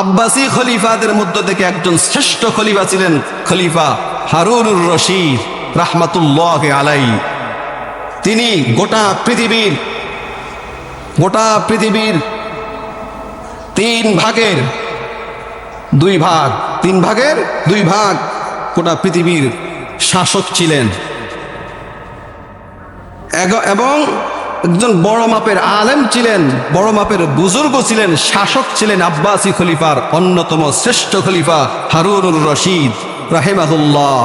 আব্বাসী খলিফাদের মধ্য থেকে একজন শ্রেষ্ঠ খলিফা ছিলেন খলিফা হারুনুর রশিদ রাহমাতুল্লাহ আলাই। তিনি গোটা পৃথিবীর তিন ভাগের দুই ভাগ গোটা পৃথিবীর শাসক ছিলেন এবং একজন বড় মাপের আলেম ছিলেন, বড় মাপের বুজুর্গ ছিলেন, শাসক ছিলেন। আব্বাসী খলিফার অন্যতম শ্রেষ্ঠ খলিফা হারুনুর রশিদ রাহিমাহুল্লাহ।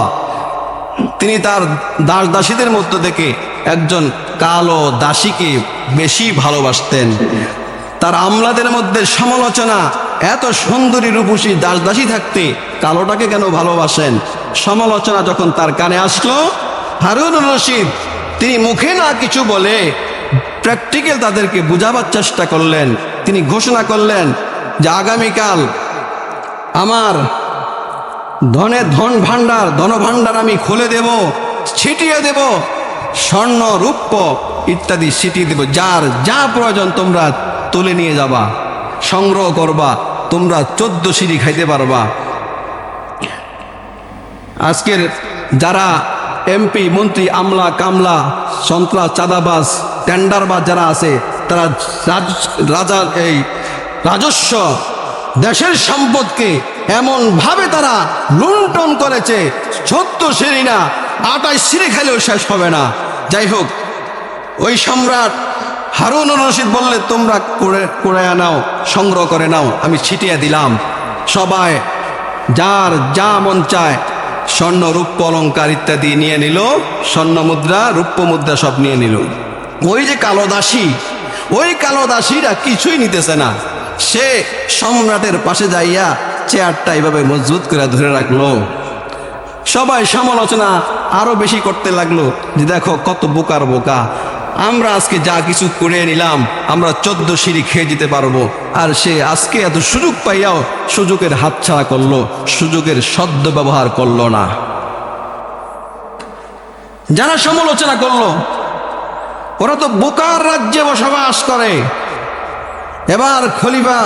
তিনি তার দাস দাসীদের মধ্য থেকে একজন কালো দাসীকে বেশি ভালোবাসতেন। তার আমলাদের মধ্যে সমালোচনা, এত সুন্দরী রূপসী দাস দাসী থাকতে কালোটাকে কেন ভালোবাসেন? সমালোচনা যখন তার কানে আসলো, হারুনুর রশিদ তিনি মুখে না কিছু বলে প্র্যাকটিক্যাল তাদেরকে বুঝাবার চেষ্টা করলেন। তিনি ঘোষণা করলেন যে আগামীকাল আমার ধন ভাণ্ডার আমি খুলে দেব, ছিটিয়ে দেব, স্বর্ণ রূপ্য ইত্যাদি ছিটিয়ে দেব। যার যা প্রয়োজন তোমরা তুলে নিয়ে যাবা, সংগ্রহ করবা, তোমরা 14 সিঁড়ি খাইতে পারবা। আজকের যারা এমপি মন্ত্রী, আমলা কামলা, সন্ত্রাস, চাঁদাবাজ, টেন্ডারবাজ যারা আছে, তারা রাজস্ব দেশের সম্পদকে এমন ভাবে তারা লুণ্ঠন করেছে, 14 সিঁড়ি না 28 সিঁড়ি খেলেও শেষ হবে না। যাই হোক, ওই সম্রাট হারুনুর রশিদ বললে তোমরা করে নাও, সংগ্রহ করে নাও, আমি ছিটিয়ে দিলাম। সবাই যার যা মন চায় স্বর্ণ রূপ্য অলঙ্কার ইত্যাদি নিয়ে নিল, স্বর্ণ মুদ্রা রূপ্য মুদ্রা সব নিয়ে নিল। ওই যে কালো দাসী, ওই কালো দাসীরা কিছুই নিতেছে না। সে সম্রাটের পাশে যাইয়া চেয়ারটা এইভাবে মজবুত করে ধরে রাখলো। সবাই সমালোচনা আরো বেশি করতে লাগলো যে দেখো কত বোকার বোকা, আমরা আজকে যা কিছু করে নিলাম, আমরা 14 সিঁড়ি খেয়ে যেতে পারবো, আর সে আজকে এত সুযোগ পাইয়াও সুযোগের হাতছাড়া করলো, সুযোগের সদ্য ব্যবহার করলো না। যারা সমালোচনা করলো ওরা তো বোকার রাজ্যে বসবাস করে। এবার খলিফা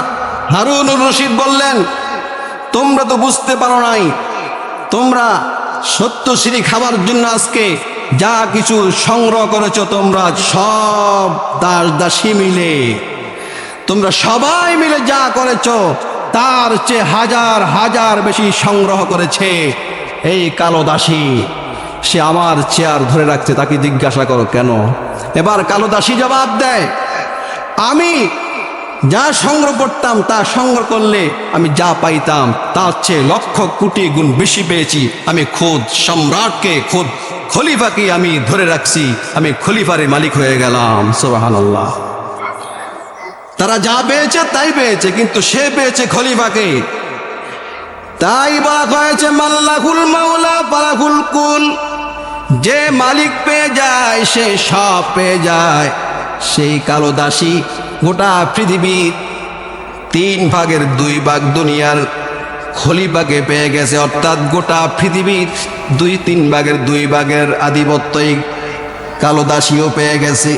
হারুনুর রশিদ বললেন, তোমরা তো বুঝতে পারো নাই, তোমরা 70 সিঁড়ি খাবার জন্য আজকে যা কিছু সংগ্রহ করেছো, তোমরা সব দাস দাসী মিলে, তোমরা সবাই মিলে যা করেছো তার চেয়ে হাজার হাজার বেশি সংগ্রহ করেছে এই কালো দাসী। সে আমার চেয়ার ধরে রাখছে, তাকে জিজ্ঞাসা করো কেন? এবার কালো দাসী জবাব দেয়, আমি যা সংগ্রহ করতাম তা সংগ্রহ করলে আমি যা পাইতাম তার চেয়ে লক্ষ কোটি গুণ বেশি পেয়েছি। আমি খোদ সম্রাটকে, খোদ খলিফাকে আমি ধরে রাখছি, আমি খলিফারে মালিক হয়ে গেলাম। সুবহানাল্লাহ। তারা যা পেয়েছে তাই পেয়েছে, কিন্তু সে পেয়েছে খলিফাকে। তাই বলা হয়েছে মাল্লাকুল মাওলা ফালাকুল কুল, যে মালিক পেয়ে যায় সে সব পেয়ে যায়। সেই কালো দাসী গোটা পৃথিবীর 3 ভাগের 2 ভাগ দুনিয়ার খলিফাকে পেয়ে গেছে, অর্থাৎ গোটা পৃথিবীর 2-3 ভাগের 2 ভাগের আধিপত্যই কালো দাসীও পেয়ে গেছে।